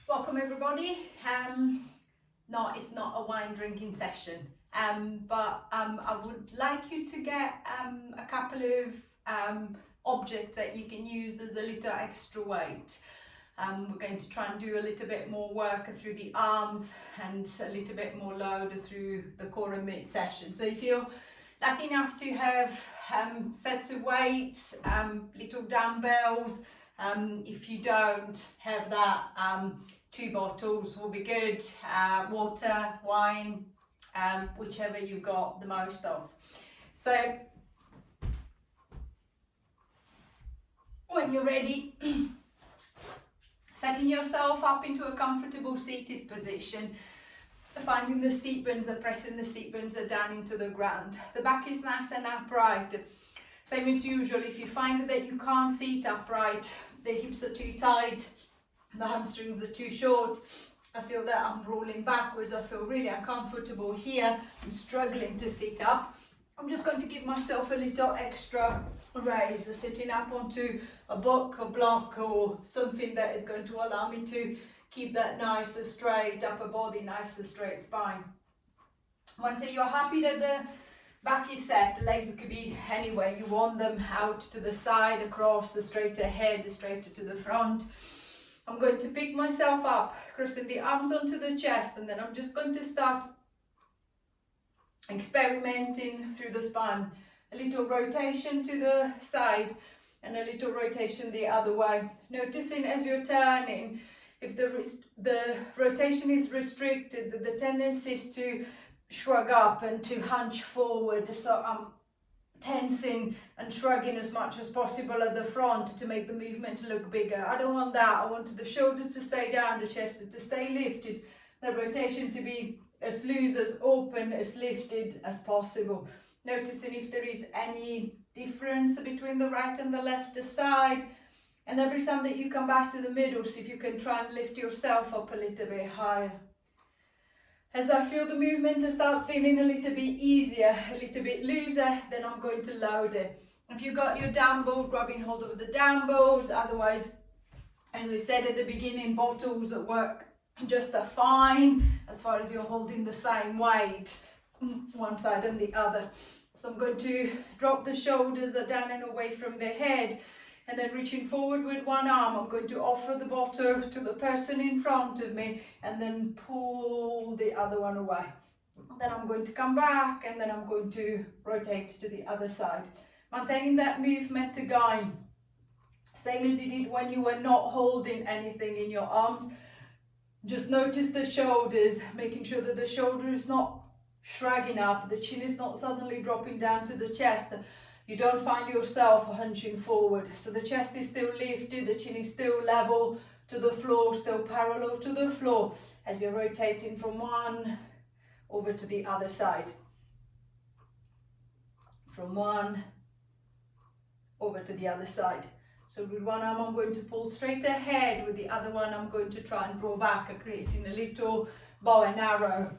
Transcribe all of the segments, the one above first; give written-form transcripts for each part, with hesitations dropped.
Welcome everybody. No, it's not a wine drinking session, but I would like you to get a couple of objects that you can use as a little extra weight. We're going to try and do a little bit more work through the arms and a little bit more load through the core and mid session. So if you're lucky enough to have sets of weights, little dumbbells, if you don't have that, 2 bottles will be good, water, wine, whichever you've got the most of. So when you're ready, setting yourself up into a comfortable seated position, finding the seat bones and pressing the seat bones down into the ground. The back is nice and upright. Same as usual, if you find that you can't sit upright, the hips are too tight, the hamstrings are too short, I feel that I'm rolling backwards, I feel really uncomfortable here, I'm struggling to sit up, I'm just going to give myself a little extra raise, sitting up onto a book or block or something that is going to allow me to keep that nice straight upper body, nice straight spine. Once you're happy that the back is set, the legs could be anywhere you want them, out to the side, across, straight ahead, straight to the front. I'm going to pick myself up, crossing the arms onto the chest, and then I'm just going to start experimenting through the spine. A little rotation to the side and a little rotation the other way. Noticing as you're turning, if the rotation is restricted, the tendency is to shrug up and to hunch forward. So I'm tensing and shrugging as much as possible at the front to make the movement look bigger. I don't want that. I want the shoulders to stay down, the chest to stay lifted, the rotation to be as loose, as open, as lifted as possible. Noticing if there is any difference between the right and the left side. And every time that you come back to the middle, see if you can try and lift yourself up a little bit higher. As I feel the movement starts feeling a little bit easier, a little bit looser, then I'm going to load it. If you've got your dumbbell, grabbing hold of the dumbbells, otherwise, as we said at the beginning, bottles work just fine as far as you're holding the same weight, one side and the other. So I'm going to drop the shoulders down and away from the head, and then reaching forward with one arm, I'm going to offer the bottle to the person in front of me and then pull the other one away. Then I'm going to come back and then I'm going to rotate to the other side. Maintaining that movement going. Same as you did when you were not holding anything in your arms. Just notice the shoulders, making sure that the shoulder is not shrugging up, the chin is not suddenly dropping down to the chest. You don't find yourself hunching forward. So the chest is still lifted, the chin is still level to the floor, still parallel to the floor as you're rotating from one over to the other side. From one over to the other side. So with one arm I'm going to pull straight ahead, with the other one I'm going to try and draw back, creating a little bow and arrow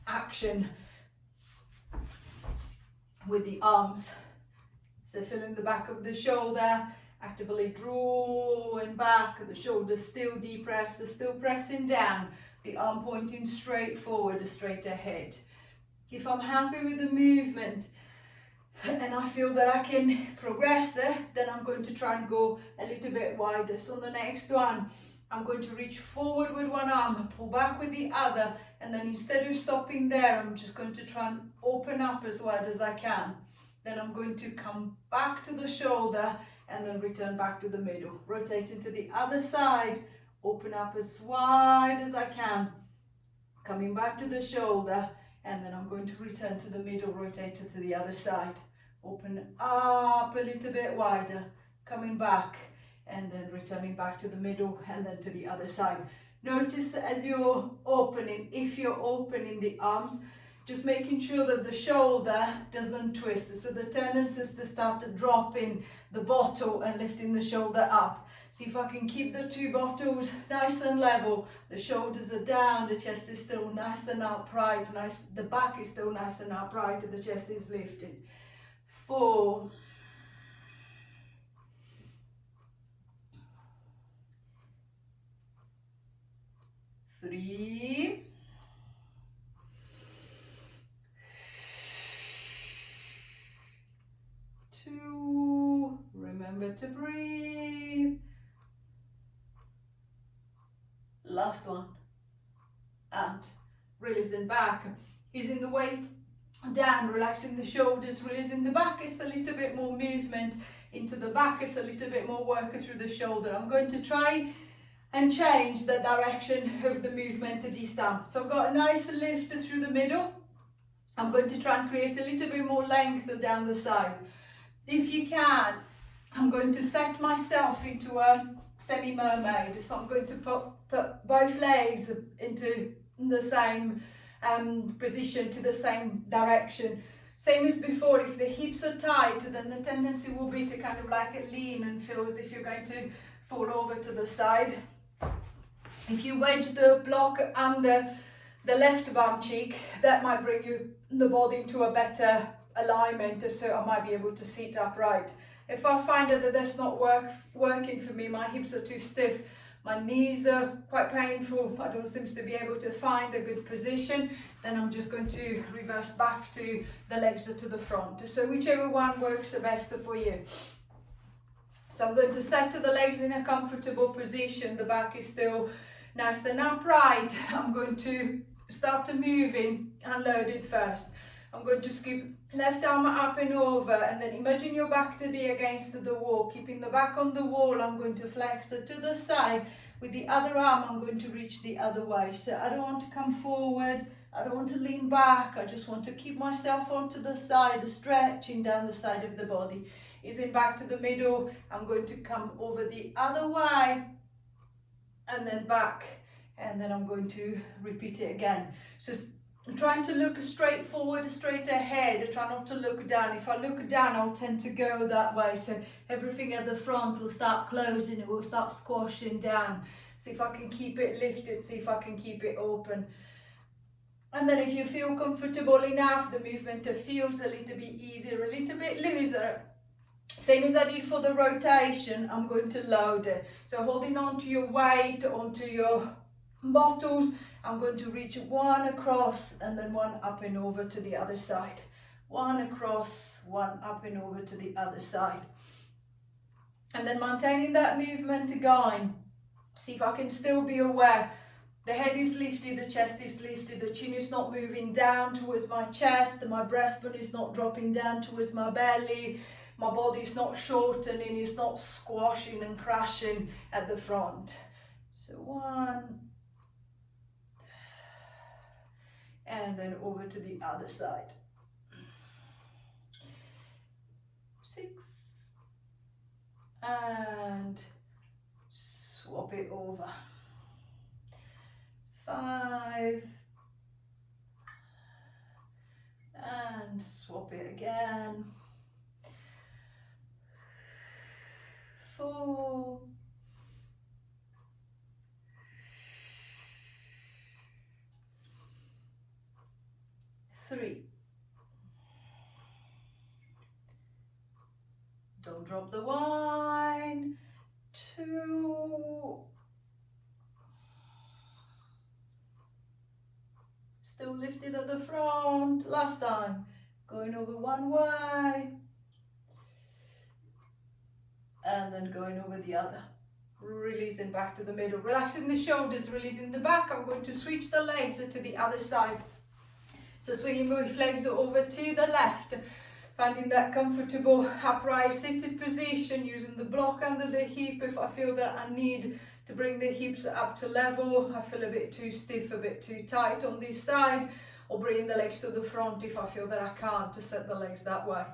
action with the arms. So feeling the back of the shoulder, actively drawing back, the shoulder still depressed, still pressing down, the arm pointing straight forward, straight ahead. If I'm happy with the movement and I feel that I can progress, then I'm going to try and go a little bit wider. So on the next one, I'm going to reach forward with one arm, pull back with the other, and then instead of stopping there, I'm just going to try and open up as wide as I can. Then I'm going to come back to the shoulder and then return back to the middle. Rotating to the other side, open up as wide as I can. Coming back to the shoulder, and then I'm going to return to the middle, rotate to the other side. Open up a little bit wider, coming back, and then returning back to the middle and then to the other side. Notice as you're opening, if you're opening the arms, just making sure that the shoulder doesn't twist. So the tendency is to start dropping the bottle and lifting the shoulder up. See if I can keep the 2 bottles nice and level. The shoulders are down, the chest is still nice and upright. The back is still nice and upright, and the chest is lifted. 4. 3, 3, 2, remember to breathe, last one, and releasing back, using the weight down, relaxing the shoulders, releasing the back. It's a little bit more movement into the back, it's a little bit more work through the shoulder. I'm going to try and change the direction of the movement this time. So I've got a nice lift through the middle. I'm going to try and create a little bit more length down the side. If you can, I'm going to set myself into a semi-mermaid. So I'm going to put both legs into the same position, to the same direction. Same as before, if the hips are tight, then the tendency will be to kind of like lean and feel as if you're going to fall over to the side. If you wedge the block under the left bum cheek, that might bring you the body into a better alignment, so I might be able to sit upright. If I find that that's not working for me, my hips are too stiff, my knees are quite painful, I don't seem to be able to find a good position, then I'm just going to reverse back to the legs to the front. So whichever one works the best for you. So I'm going to set the legs in a comfortable position, the back is still nice and upright. I'm going to start moving unloaded first. I'm going to scoop left arm up and over, and then imagine your back to be against the wall, keeping the back on the wall. I'm going to flex it to the side. With the other arm, I'm going to reach the other way. So I don't want to come forward, I don't want to lean back, I just want to keep myself onto the side, stretching down the side of the body. Easing back to the middle, I'm going to come over the other way, and then back, and then I'm going to repeat it again. So I'm trying to look straight forward, straight ahead. I try not to look down. If I look down, I'll tend to go that way. So everything at the front will start closing, it will start squashing down. See if I can keep it lifted, see if I can keep it open. And then if you feel comfortable enough, the movement feels a little bit easier, a little bit looser. Same as I did for the rotation, I'm going to load it. So holding on to your weight, onto your bottles, I'm going to reach one across and then one up and over to the other side. One across, one up and over to the other side. And then maintaining that movement going. See if I can still be aware. The head is lifted, the chest is lifted, the chin is not moving down towards my chest, my breastbone is not dropping down towards my belly, my body is not shortening, it's not squashing and crashing at the front. So one, and then over to the other side. 6, and swap it over. 5, and swap it again. 4, 3. Don't drop the wine. 2. Still lifted at the front. Last time. Going over one way. And then going over the other. Releasing back to the middle. Relaxing the shoulders, releasing the back. I'm going to switch the legs to the other side. So swinging both legs over to the left, finding that comfortable upright seated position, using the block under the hip if I feel that I need to bring the hips up to level, I feel a bit too stiff, a bit too tight on this side, or bringing the legs to the front if I feel that I can't, to set the legs that way.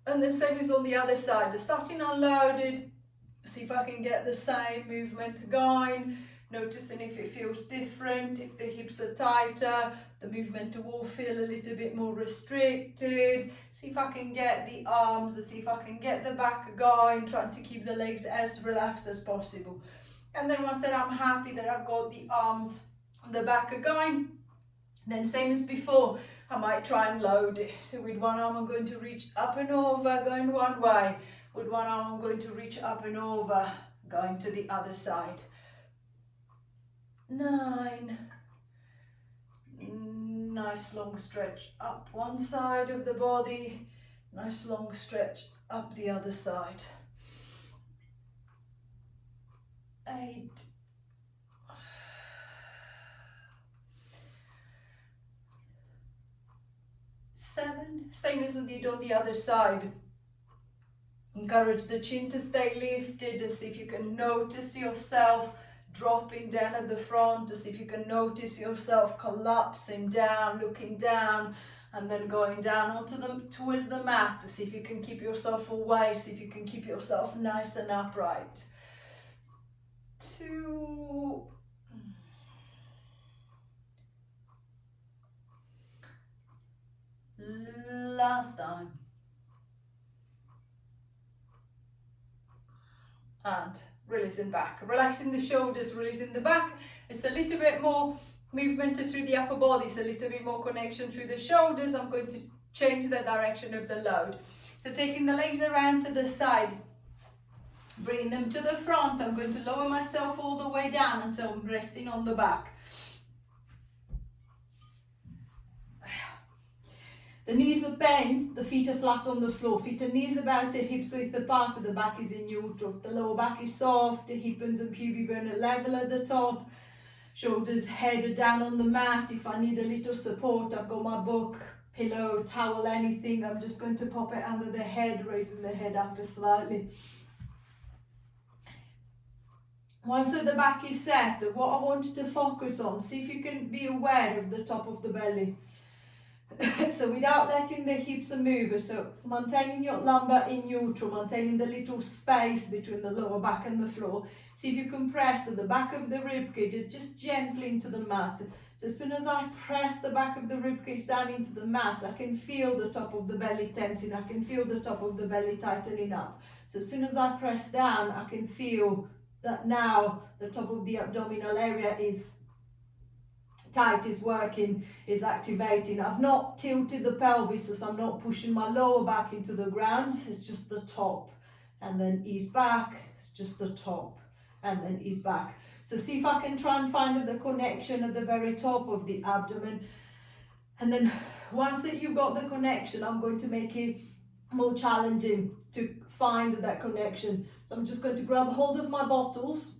And the same is on the other side, starting unloaded, see if I can get the same movement going, noticing if it feels different, if the hips are tighter, the movement will feel a little bit more restricted. See if I can get the arms, see if I can get the back going, trying to keep the legs as relaxed as possible. And then once that I'm happy that I've got the arms and the back going, then same as before, I might try and load it. So with one arm I'm going to reach up and over, going one way. With one arm I'm going to reach up and over, going to the other side. 9. Nice long stretch up one side of the body, nice long stretch up the other side. 8. 7. Same as we did on the other side. Encourage the chin to stay lifted, to see if you can notice yourself dropping down at the front, to see if you can notice yourself collapsing down, looking down, and then going down towards the mat, to see if you can keep yourself away, see if you can keep yourself nice and upright. 2. Last time. And releasing back, relaxing the shoulders, releasing the back. It's a little bit more movement through the upper body, it's a little bit more connection through the shoulders. I'm going to change the direction of the load. So taking the legs around to the side, bringing them to the front. I'm going to lower myself all the way down until I'm resting on the back. The knees are bent, the feet are flat on the floor. Feet and knees about the hips width apart, the back is in neutral. The lower back is soft, the hip bones and pubic bone are level at the top. Shoulders, head are down on the mat. If I need a little support, I've got my book, pillow, towel, anything. I'm just going to pop it under the head, raising the head up slightly. Once the back is set, what I want you to focus on, see if you can be aware of the top of the belly. So without letting the hips move, so maintaining your lumbar in neutral, maintaining the little space between the lower back and the floor. See if you can press the back of the ribcage just gently into the mat. So as soon as I press the back of the ribcage down into the mat, I can feel the top of the belly tensing, I can feel the top of the belly tightening up. So as soon as I press down, I can feel that now the top of the abdominal area is tight, is working, is activating. I've not tilted the pelvis, so I'm not pushing my lower back into the ground. It's just the top, and then ease back. It's just the top, and then ease back. So see if I can try and find the connection at the very top of the abdomen. And then once that you've got the connection, I'm going to make it more challenging to find that connection. So I'm just going to grab hold of my bottles,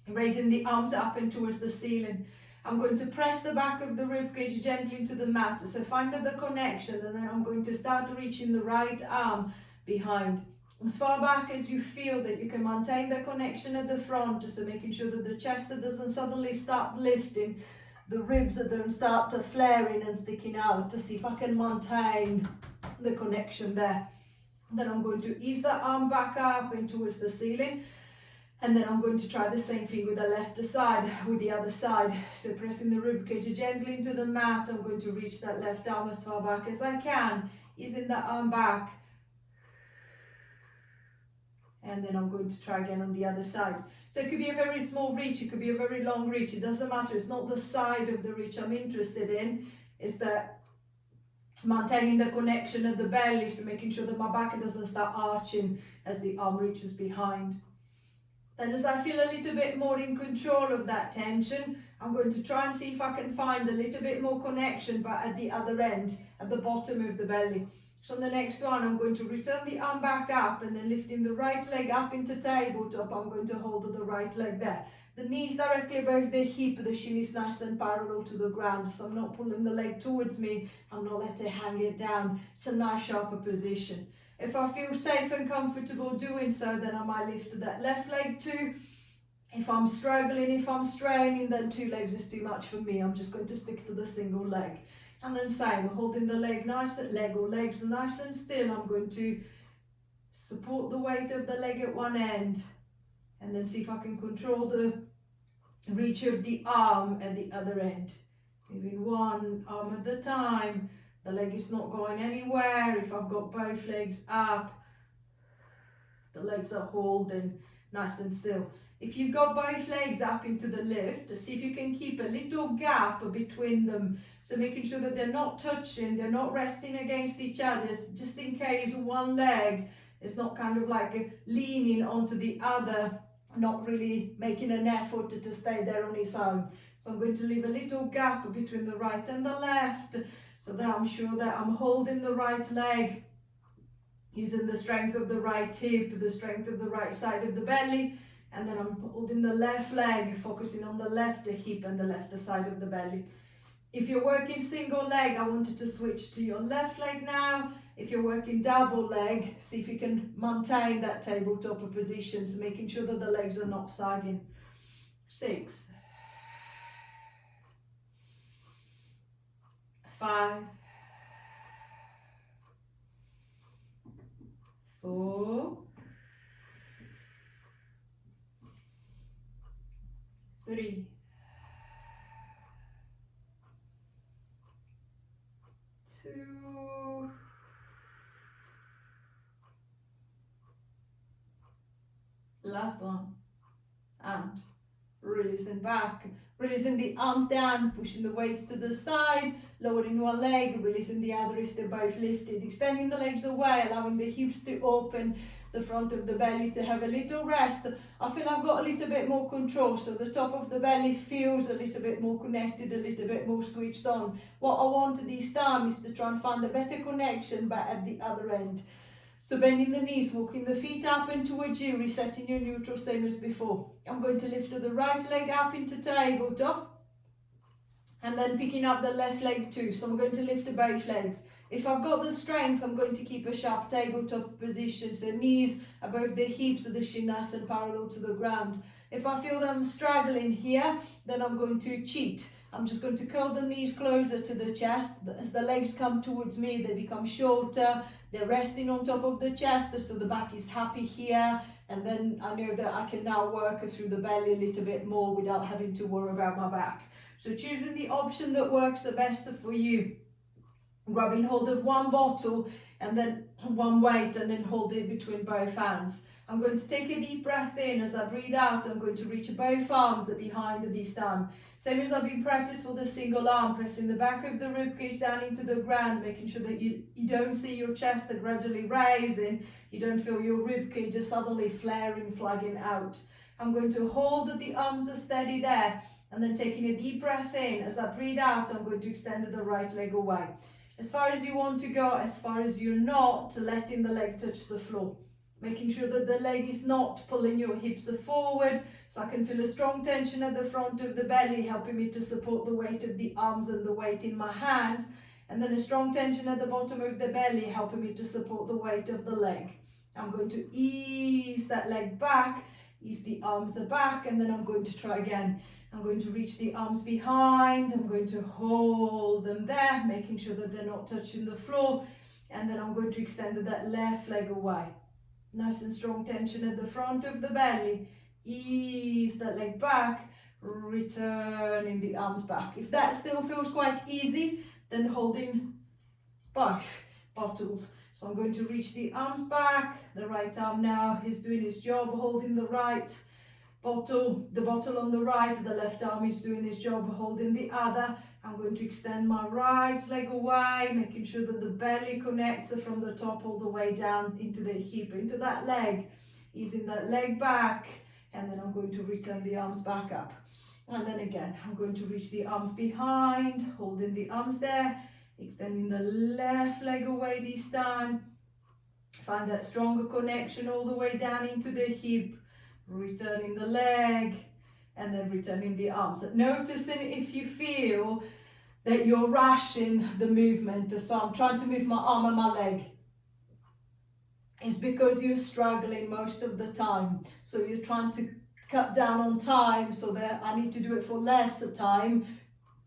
raising the arms up and towards the ceiling. I'm going to press the back of the ribcage gently into the mat, so find the connection, and then I'm going to start reaching the right arm behind. As far back as you feel that you can maintain the connection at the front, so making sure that the chest doesn't suddenly start lifting, the ribs don't start to flaring and sticking out, to see if I can maintain the connection there. Then I'm going to ease the arm back up and towards the ceiling. And then I'm going to try the same thing with the left side, with the other side. So pressing the ribcage gently into the mat, I'm going to reach that left arm as far back as I can, easing that arm back. And then I'm going to try again on the other side. So it could be a very small reach, it could be a very long reach, it doesn't matter. It's not the side of the reach I'm interested in, it's that maintaining the connection of the belly, so making sure that my back doesn't start arching as the arm reaches behind. Then as I feel a little bit more in control of that tension, I'm going to try and see if I can find a little bit more connection, but at the other end, at the bottom of the belly. So on the next one, I'm going to return the arm back up, and then lifting the right leg up into tabletop, I'm going to hold the right leg there. The knees directly above the hip, the shin is nice and parallel to the ground, so I'm not pulling the leg towards me, I'm not letting it hang it down. It's a nice sharper position. If I feel safe and comfortable doing so, then I might lift that left leg too. If I'm struggling, if I'm straining, then 2 legs is too much for me. I'm just going to stick to the single leg. And then same, holding the legs nice and still. I'm going to support the weight of the leg at one end, and then see if I can control the reach of the arm at the other end. Moving one arm at a time. The leg is not going anywhere. If I've got both legs up, the legs are holding nice and still. If you've got both legs up into the lift, see if you can keep a little gap between them. So making sure that they're not touching, they're not resting against each other, just in case one leg is not kind of like leaning onto the other not really making an effort to stay there on its own. So I'm going to leave a little gap between the right and the left, so that I'm sure that I'm holding the right leg, using the strength of the right hip, the strength of the right side of the belly, and then I'm holding the left leg, focusing on the left hip and the left side of the belly. If you're working single leg, I wanted to switch to your left leg now. If you're working double leg, see if you can maintain that tabletop position, so making sure that the legs are not sagging. 6, 5, 4, 3, 2, last one, and releasing back, releasing the arms down, pushing the weights to the side, lowering one leg, releasing the other if they're both lifted, extending the legs away, allowing the hips to open, the front of the belly to have a little rest. I feel I've got a little bit more control, so the top of the belly feels a little bit more connected, a little bit more switched on. What I want this time is to try and find a better connection but at the other end. So bending the knees, walking the feet up and towards you, resetting your neutral same as before. I'm going to lift the right leg up into tabletop and then picking up the left leg too. So I'm going to lift both legs. If I've got the strength, I'm going to keep a sharp tabletop position. So knees above the hips, so the shin nice and parallel to the ground. If I feel that I'm struggling here, then I'm going to cheat. I'm just going to curl the knees closer to the chest. As the legs come towards me, they become shorter. They're resting on top of the chest, so the back is happy here. And then I know that I can now work through the belly a little bit more without having to worry about my back. So choosing the option that works the best for you. Grabbing hold of one bottle and then one weight, and then hold it between both hands. I'm going to take a deep breath in. As I breathe out, I'm going to reach both arms behind this time. Same as I've been practiced for the single arm, pressing the back of the ribcage down into the ground, making sure that you don't see your chest gradually rising, you don't feel your ribcage just suddenly flaring, flagging out. I'm going to hold the arms steady there, and then taking a deep breath in. As I breathe out, I'm going to extend the right leg away. As far as you want to go, as far as you're not letting the leg touch the floor. Making sure that the leg is not pulling your hips forward, so I can feel a strong tension at the front of the belly, helping me to support the weight of the arms and the weight in my hands. And then a strong tension at the bottom of the belly, helping me to support the weight of the leg. I'm going to ease that leg back, ease the arms back, and then I'm going to try again. I'm going to reach the arms behind, I'm going to hold them there, making sure that they're not touching the floor, and then I'm going to extend that left leg away. Nice and strong tension at the front of the belly, ease that leg back, returning the arms back. If that still feels quite easy, then holding both bottles. So I'm going to reach the arms back, the right arm now is doing its job, holding the right bottle, the bottle on the right, the left arm is doing its job holding the other. I'm going to extend my right leg away, making sure that the belly connects from the top all the way down into the hip, into that leg, easing that leg back, and then I'm going to return the arms back up. And then again, I'm going to reach the arms behind, holding the arms there, extending the left leg away this time. Find that stronger connection all the way down into the hip, returning the leg, and then returning the arms. Noticing if you feel that you're rushing the movement. So I'm trying to move my arm and my leg. It's because you're struggling most of the time. So you're trying to cut down on time so that I need to do it for less time.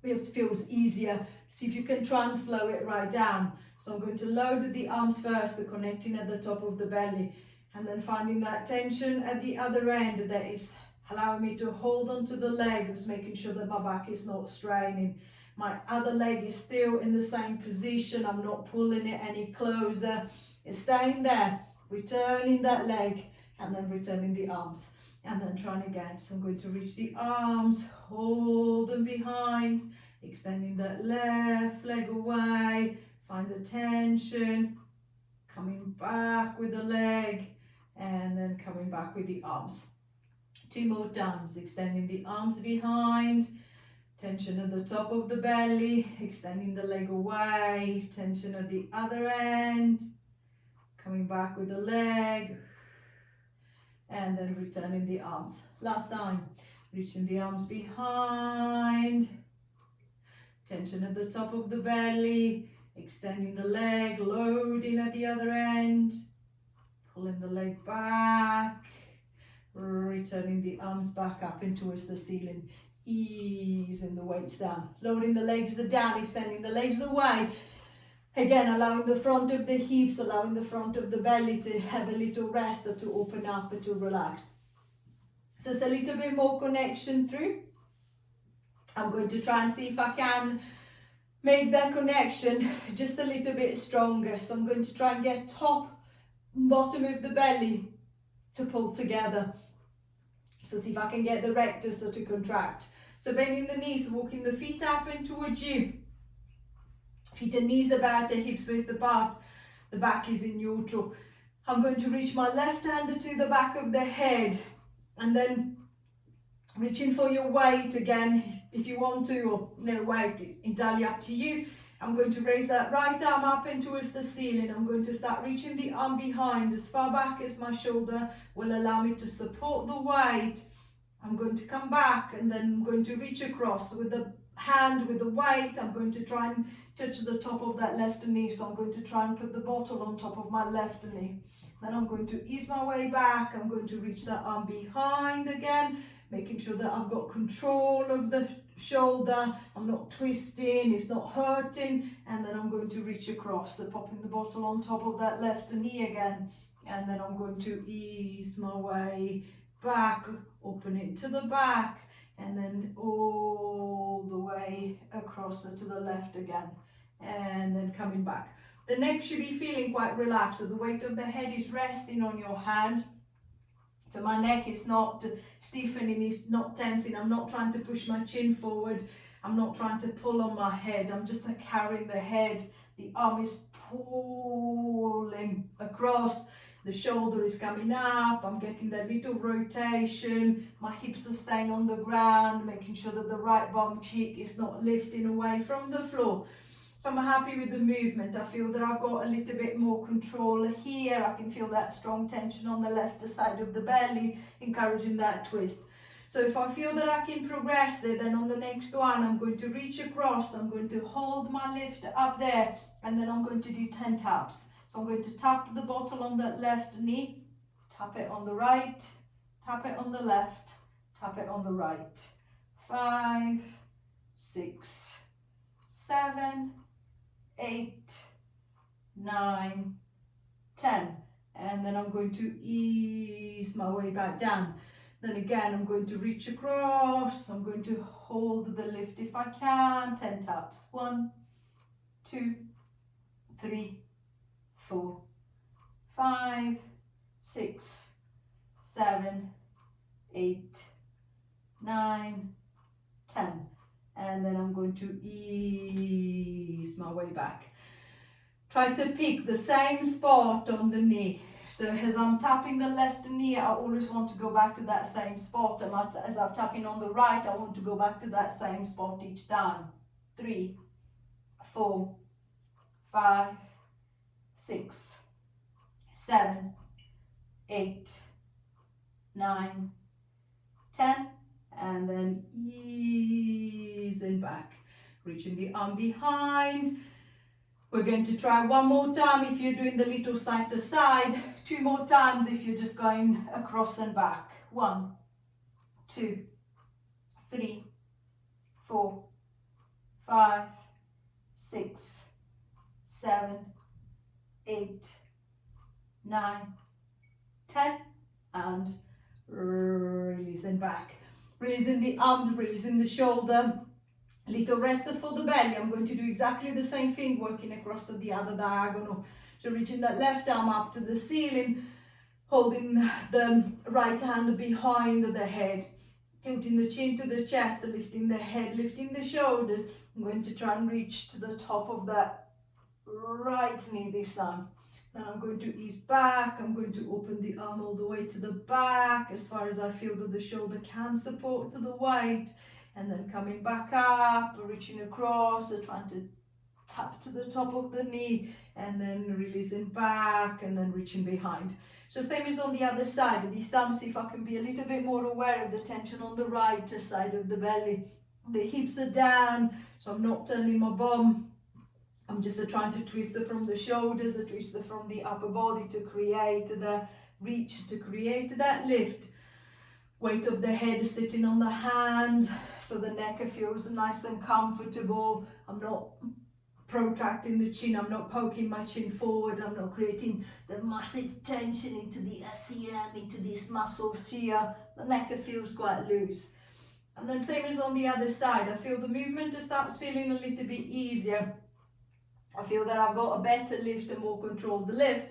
It feels easier. See if you can try and slow it right down. So I'm going to load the arms first, connecting at the top of the belly, and then finding that tension at the other end that is allowing me to hold onto the legs, making sure that my back is not straining. My other leg is still in the same position. I'm not pulling it any closer. It's staying there, returning that leg, and then returning the arms, and then trying again. So I'm going to reach the arms, hold them behind, extending that left leg away, find the tension, coming back with the leg, and then coming back with the arms. 2 more times, extending the arms behind, tension at the top of the belly, extending the leg away, tension at the other end, coming back with the leg, and then returning the arms. Last time, reaching the arms behind, tension at the top of the belly, extending the leg, loading at the other end, pulling the leg back, returning the arms back up in towards the ceiling, easing the weights down, loading the legs down, extending the legs away. Again, allowing the front of the hips, allowing the front of the belly to have a little rest or to open up and to relax. So it's a little bit more connection through. I'm going to try and see if I can make that connection just a little bit stronger. So I'm going to try and get top, bottom of the belly to pull together. So see if I can get the rectus to contract. So bending the knees, walking the feet up and towards you. Feet and knees about the hips width apart. The back is in neutral. I'm going to reach my left hand to the back of the head. And then reaching for your weight again, if you want to, or no weight, entirely up to you. I'm going to raise that right arm up and towards the ceiling. I'm going to start reaching the arm behind as far back as my shoulder will allow me to support the weight. I'm going to come back and then I'm going to reach across with the hand, with the weight. I'm going to try and touch the top of that left knee. So I'm going to try and put the bottle on top of my left knee. Then I'm going to ease my way back. I'm going to reach that arm behind again, making sure that I've got control of the shoulder, I'm not twisting, it's not hurting, and then I'm going to reach across, so popping the bottle on top of that left knee again, and then I'm going to ease my way back, open it to the back, and then all the way across to the left again, and then coming back. The neck should be feeling quite relaxed, so the weight of the head is resting on your hand. So my neck is not stiffening, it's not tensing. I'm not trying to push my chin forward. I'm not trying to pull on my head. I'm just carrying the head. The arm is pulling across. The shoulder is coming up. I'm getting that little rotation. My hips are staying on the ground, making sure that the right bum cheek is not lifting away from the floor. So I'm happy with the movement. I feel that I've got a little bit more control here. I can feel that strong tension on the left side of the belly, encouraging that twist. So if I feel that I can progress it, then on the next one, I'm going to reach across. I'm going to hold my lift up there, and then I'm going to do 10 taps. So I'm going to tap the bottle on the left knee, tap it on the right, tap it on the left, tap it on the right. 5, 6, 7, 8, 9, 10, and then I'm going to ease my way back down. Then again, I'm going to reach across. I'm going to hold the lift if I can. 10 taps. 1, 2, 3, 4, 5, 6, 7, 8, 9, 10. And then I'm going to ease my way back. Try to pick the same spot on the knee. So as I'm tapping the left knee, I always want to go back to that same spot. And as I'm tapping on the right, I want to go back to that same spot each time. 3, 4, 5, 6, 7, 8, 9, 10. And then easing back, reaching the arm behind. We're going to try one more time if you're doing the little side to side, 2 more times if you're just going across and back. 1, 2, 3, 4, 5, 6, 7, 8, 9, 10, and releasing back. Releasing the arm, releasing the shoulder, little rest for the belly. I'm going to do exactly the same thing, working across the other diagonal. So reaching that left arm up to the ceiling, holding the right hand behind the head, tilting the chin to the chest, lifting the head, lifting the shoulders. I'm going to try and reach to the top of that right knee this time. Then I'm going to ease back. I'm going to open the arm all the way to the back as far as I feel that the shoulder can support to the weight. And then coming back up, reaching across, trying to tap to the top of the knee, and then releasing back and then reaching behind. So same as on the other side. This time, see if I can be a little bit more aware of the tension on the right side of the belly. The hips are down, so I'm not turning my bum. I'm just trying to twist it from the shoulders, twist it from the upper body to create the reach, to create that lift. Weight of the head is sitting on the hand, so the neck feels nice and comfortable. I'm not protracting the chin, I'm not poking my chin forward, I'm not creating the massive tension into the SCM, into these muscles here. The neck feels quite loose. And then same as on the other side, I feel the movement starts feeling a little bit easier. I feel that I've got a better lift and more control of the lift.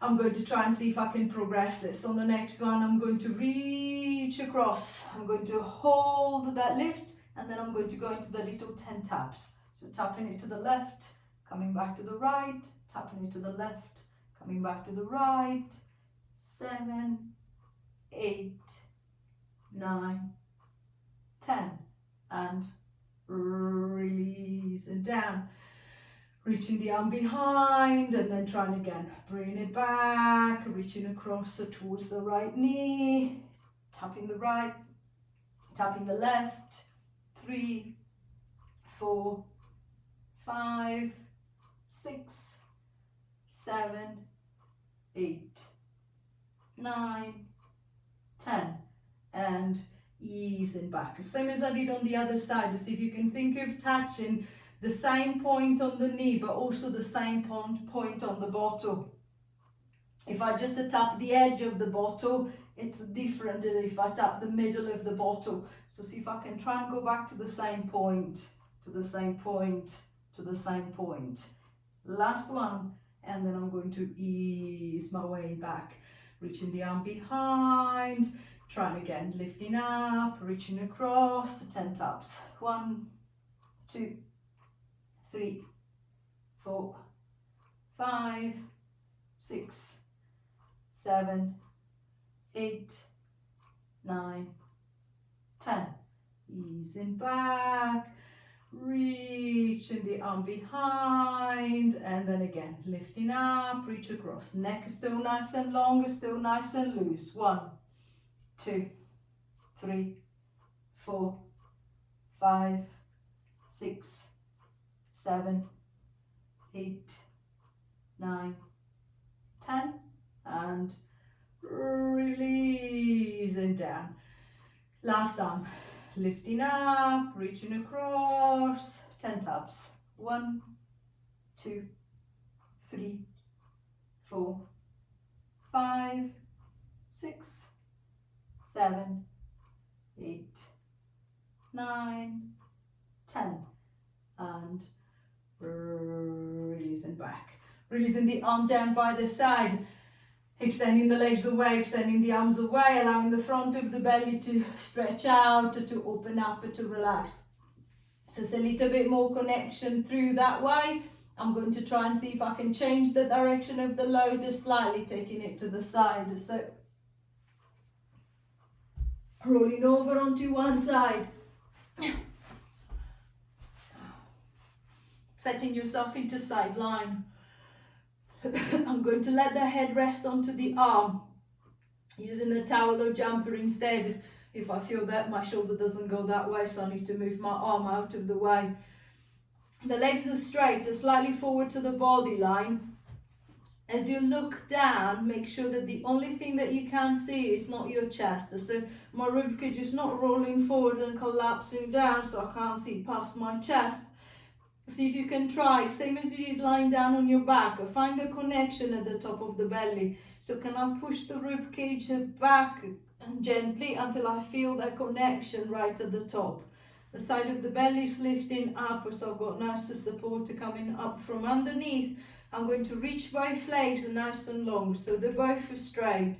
I'm going to try and see if I can progress this. On the next one, I'm going to reach across. I'm going to hold that lift, and then I'm going to go into the little 10 taps. So tapping it to the left, coming back to the right, tapping it to the left, coming back to the right. 7, 8, 9, 10, and release and down. Reaching the arm behind and then trying again, bringing it back, reaching across towards the right knee, tapping the right, tapping the left. 3, 4, 5, 6, 7, 8, 9, 10, and easing back. Same as I did on the other side. See if you can think of touching the same point on the knee, but also the same point on the bottle. If I just tap the edge of the bottle, it's different than if I tap the middle of the bottle. So see if I can try and go back to the same point, to the same point, to the same point. Last one, and then I'm going to ease my way back, reaching the arm behind, trying again, lifting up, reaching across, 10 taps. 1, 2, 3, 4, 5, 6, 7, 8, 9, 10. Easing back, reaching the arm behind, and then again lifting up, reach across. Neck is still nice and long, still nice and loose. 1, 2, 3, 4, 5, 6, 7, 8, 9, 10, and releasing down. Last arm, lifting up, reaching across, 10 taps. 1, 2, 3, 4, 5, 6, 7, 8, 9, 10, and releasing back. Releasing the arm down by the side, extending the legs away, extending the arms away, allowing the front of the belly to stretch out, to open up, to relax. So it's a little bit more connection through that way. I'm going to try and see if I can change the direction of the load slightly, taking it to the side. So rolling over onto one side. Setting yourself into side line. I'm going to let the head rest onto the arm, using a towel or jumper instead if I feel that my shoulder doesn't go that way, so I need to move my arm out of the way. The legs are straight, slightly forward to the body line. As you look down, make sure that the only thing that you can see is not your chest. So my ribcage is not rolling forward and collapsing down, so I can't see past my chest. See if you can try, same as you did lying down on your back, find a connection at the top of the belly. So can I push the rib cage back gently until I feel that connection right at the top. The side of the belly is lifting up, so I've got nice support coming up from underneath. I'm going to reach both legs nice and long, so they're both straight.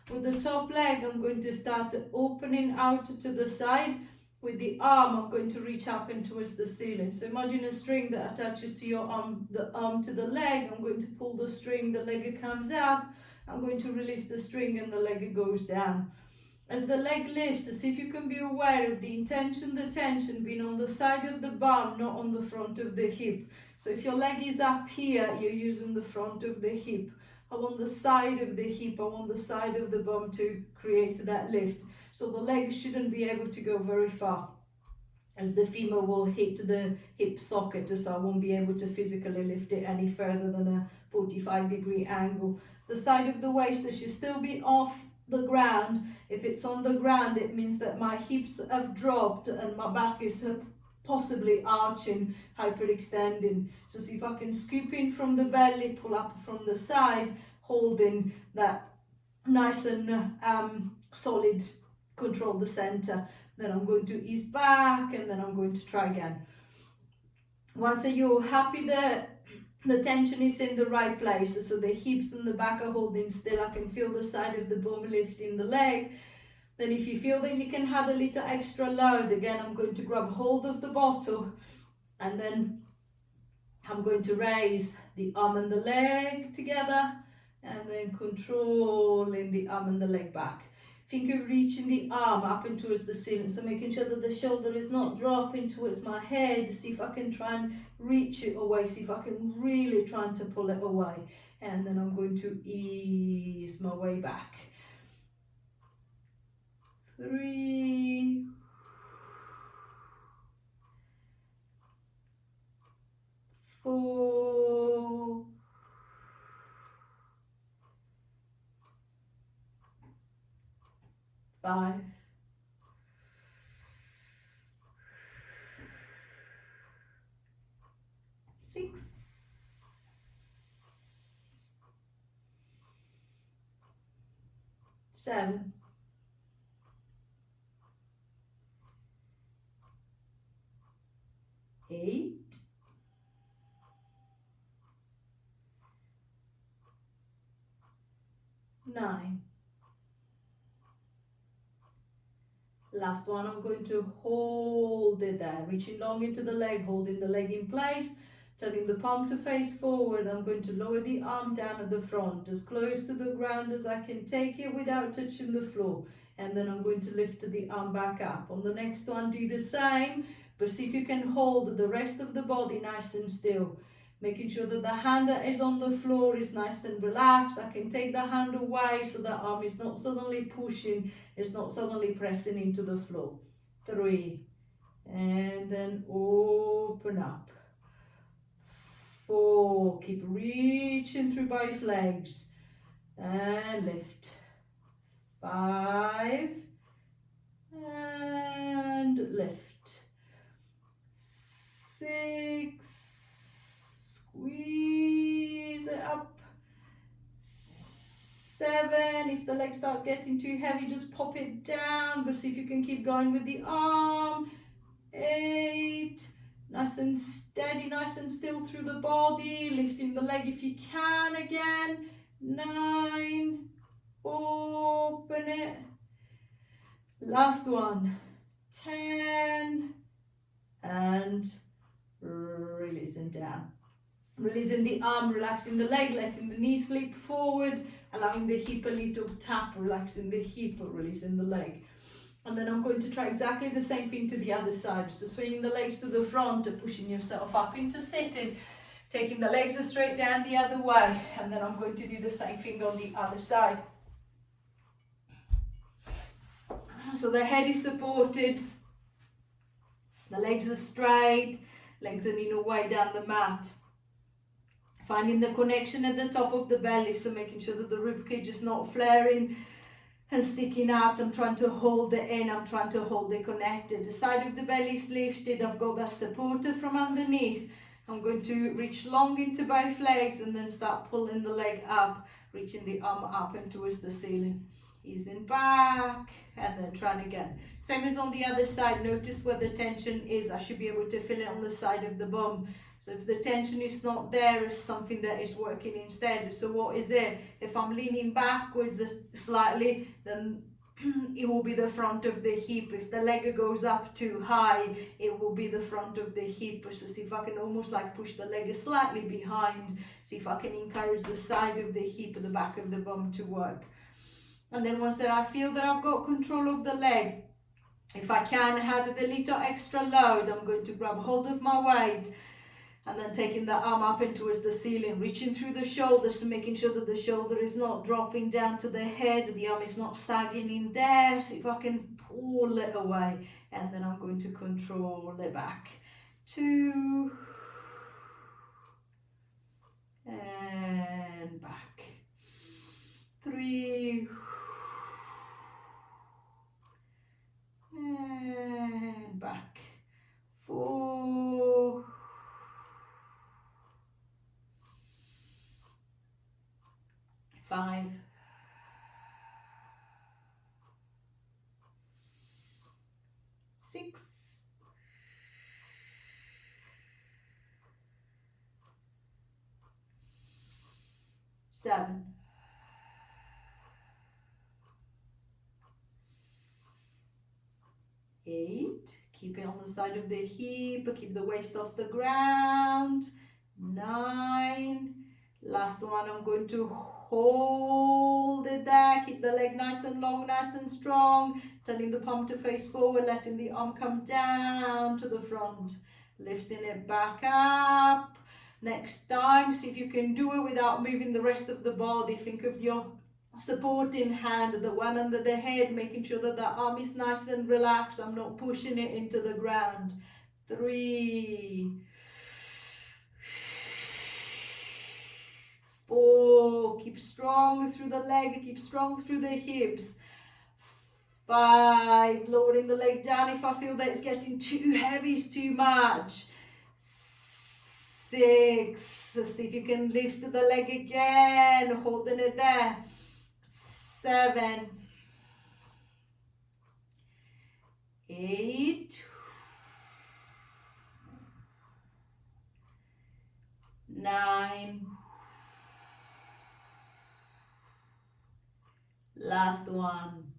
With the top leg, I'm going to start opening out to the side, with the arm, I'm going to reach up and towards the ceiling. So imagine a string that attaches to your arm, the arm to the leg. I'm going to pull the string, the leg comes up. I'm going to release the string and the leg goes down. As the leg lifts, see if you can be aware of the intention, the tension being on the side of the bum, not on the front of the hip. So if your leg is up here, you're using the front of the hip. I want the side of the hip, I want the side of the bum to create that lift. So the leg shouldn't be able to go very far, as the femur will hit the hip socket, so I won't be able to physically lift it any further than a 45-degree angle. The side of the waist should still be off the ground. If it's on the ground, it means that my hips have dropped and my back is possibly arching, hyperextending. So see if I can scoop in from the belly, pull up from the side, holding that nice and solid, control the center. Then I'm going to ease back, and then I'm going to try again. Once you're happy that the tension is in the right place, so the hips and the back are holding still, I can feel the side of the bum lifting the leg. Then if you feel that you can have a little extra load, again, I'm going to grab hold of the bottle, and then I'm going to raise the arm and the leg together, and then controlling the arm and the leg back. Think of reaching the arm up and towards the ceiling, so making sure that the shoulder is not dropping towards my head. See if I can try and reach it away, see if I can really try to pull it away. And then I'm going to ease my way back. 3, 4, 5, 6, 7, 8, 9. Last one, I'm going to hold it there, reaching long into the leg, holding the leg in place, turning the palm to face forward. I'm going to lower the arm down at the front, as close to the ground as I can take it without touching the floor. And then I'm going to lift the arm back up. On the next one, do the same, but see if you can hold the rest of the body nice and still. Making sure that the hand that is on the floor is nice and relaxed. I can take the hand away so the arm is not suddenly pushing, it's not suddenly pressing into the floor. 3, and then open up. 4, keep reaching through both legs, and lift. 5, and lift. 6, squeeze it up. 7, if the leg starts getting too heavy, just pop it down, but see if you can keep going with the arm. 8, nice and steady, nice and still through the body, lifting the leg if you can again. 9, open it. Last one. 10, and releasing down. Releasing the arm, relaxing the leg, letting the knee slip forward, allowing the hip a little tap, relaxing the hip, releasing the leg. And then I'm going to try exactly the same thing to the other side. So swinging the legs to the front, pushing yourself up into sitting, taking the legs straight down the other way. And then I'm going to do the same thing on the other side. So the head is supported, the legs are straight, lengthening away down the mat. Finding the connection at the top of the belly, so making sure that the ribcage is not flaring and sticking out. I'm trying to hold it in, I'm trying to hold it connected. The side of the belly is lifted, I've got that supporter from underneath. I'm going to reach long into both legs and then start pulling the leg up, reaching the arm up and towards the ceiling. Easing back, and then trying again. Same as on the other side, notice where the tension is. I should be able to feel it on the side of the bum. So if the tension is not there, it's something that is working instead. So what is it? If I'm leaning backwards slightly, then it will be the front of the hip. If the leg goes up too high, it will be the front of the hip. So see if I can almost like push the leg slightly behind. See if I can encourage the side of the hip, the back of the bum to work. And then once that I feel that I've got control of the leg, if I can add a little extra load, I'm going to grab hold of my weight and then taking the arm up and towards the ceiling, reaching through the shoulders, so making sure that the shoulder is not dropping down to the head, the arm is not sagging in there. See if I can pull it away, and then I'm going to control it back. 2 and back. 3 and back. 4 5 6 7 8. Keep it on the side of the hip, keep the waist off the ground. 9. Last one, I'm going to hold it there, keep the leg nice and long, nice and strong, turning the palm to face forward, letting the arm come down to the front, lifting it back up. Next time, see if you can do it without moving the rest of the body. Think of your supporting hand, the one under the head, making sure that the arm is nice and relaxed. I'm not pushing it into the ground. 3 4, keep strong through the leg, keep strong through the hips. 5, lowering the leg down if I feel that it's getting too heavy, it's too much. 6, see if you can lift the leg again, holding it there. 7, 8, 9, last one,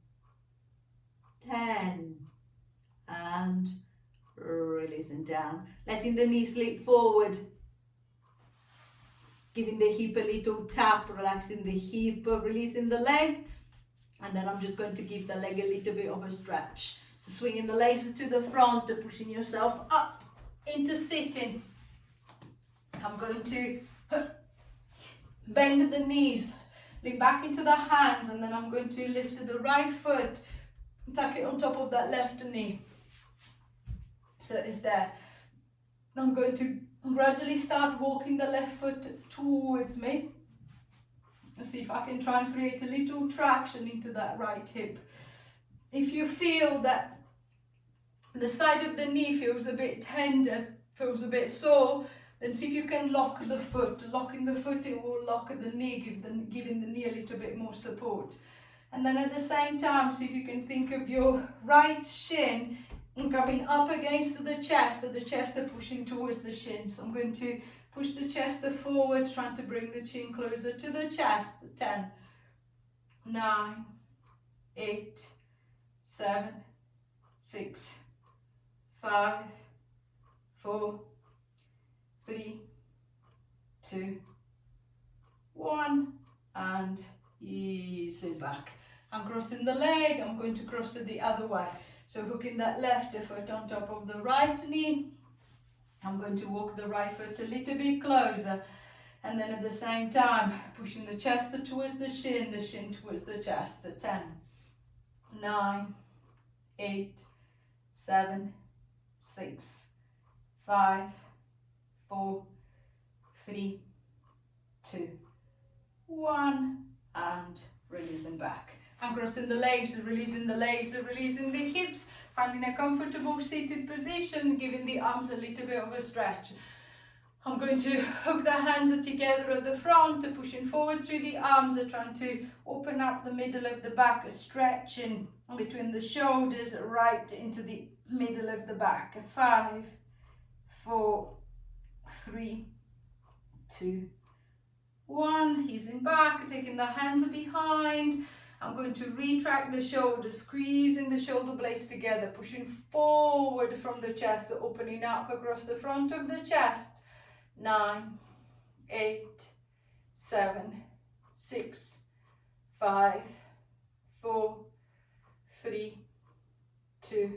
10, and releasing down, letting the knees leap forward, giving the hip a little tap, relaxing the hip, releasing the leg, and then I'm just going to give the leg a little bit of a stretch. So swinging the legs to the front, pushing yourself up into sitting. I'm going to bend the knees, lean back into the hands, and then I'm going to lift the right foot, tuck it on top of that left knee. So it's there. I'm going to gradually start walking the left foot towards me. Let's see if I can try and create a little traction into that right hip. If you feel that the side of the knee feels a bit tender, feels a bit sore, then see if you can lock the foot. Locking the foot, it will lock the knee, giving the knee a little bit more support. And then at the same time, see if you can think of your right shin coming up against the chest pushing towards the shin. So I'm going to push the chest forward, trying to bring the chin closer to the chest. 10, 9, 8, 7, 6, 5, 4, 3, 2, 1, and ease it back. I'm crossing the leg, I'm going to cross it the other way. So hooking that left foot on top of the right knee. I'm going to walk the right foot a little bit closer. And then at the same time, pushing the chest towards the shin towards the chest. 10, 9, 8, 7, 6, 5, 4, 3, 2, 1, and releasing back. And crossing the legs, releasing the hips, finding a comfortable seated position, giving the arms a little bit of a stretch. I'm going to hook the hands together at the front, pushing forward through the arms, trying to open up the middle of the back, stretching between the shoulders right into the middle of the back. 5, 4, 3, 2, 1. Easing back, taking the hands behind. I'm going to retract the shoulders, squeezing the shoulder blades together, pushing forward from the chest, opening up across the front of the chest. 9, 8, 7, 6, 5, 4, 3, 2,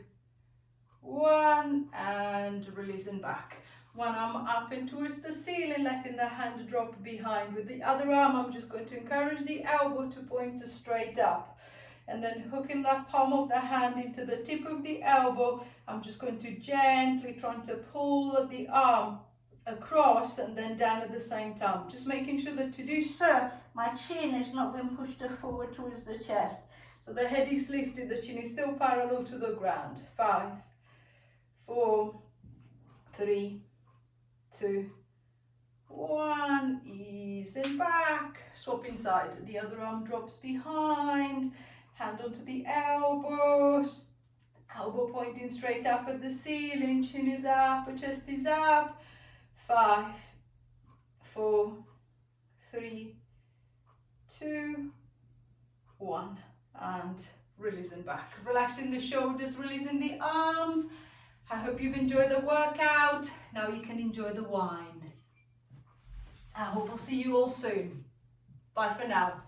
1, and releasing back. One arm up and towards the ceiling, letting the hand drop behind. With the other arm, I'm just going to encourage the elbow to point straight up. And then hooking that palm of the hand into the tip of the elbow, I'm just going to gently try to pull the arm across and then down at the same time. Just making sure that to do so, my chin is not being pushed forward towards the chest. So the head is lifted, the chin is still parallel to the ground. 5, 4, 3, 2, 1, easing back, swapping side. The other arm drops behind, hand onto the elbows, elbow pointing straight up at the ceiling, chin is up, chest is up. 5, 4, 3, 2, 1, and releasing back. Relaxing the shoulders, releasing the arms. I hope you've enjoyed the workout. Now you can enjoy the wine. I hope I'll see you all soon. Bye for now.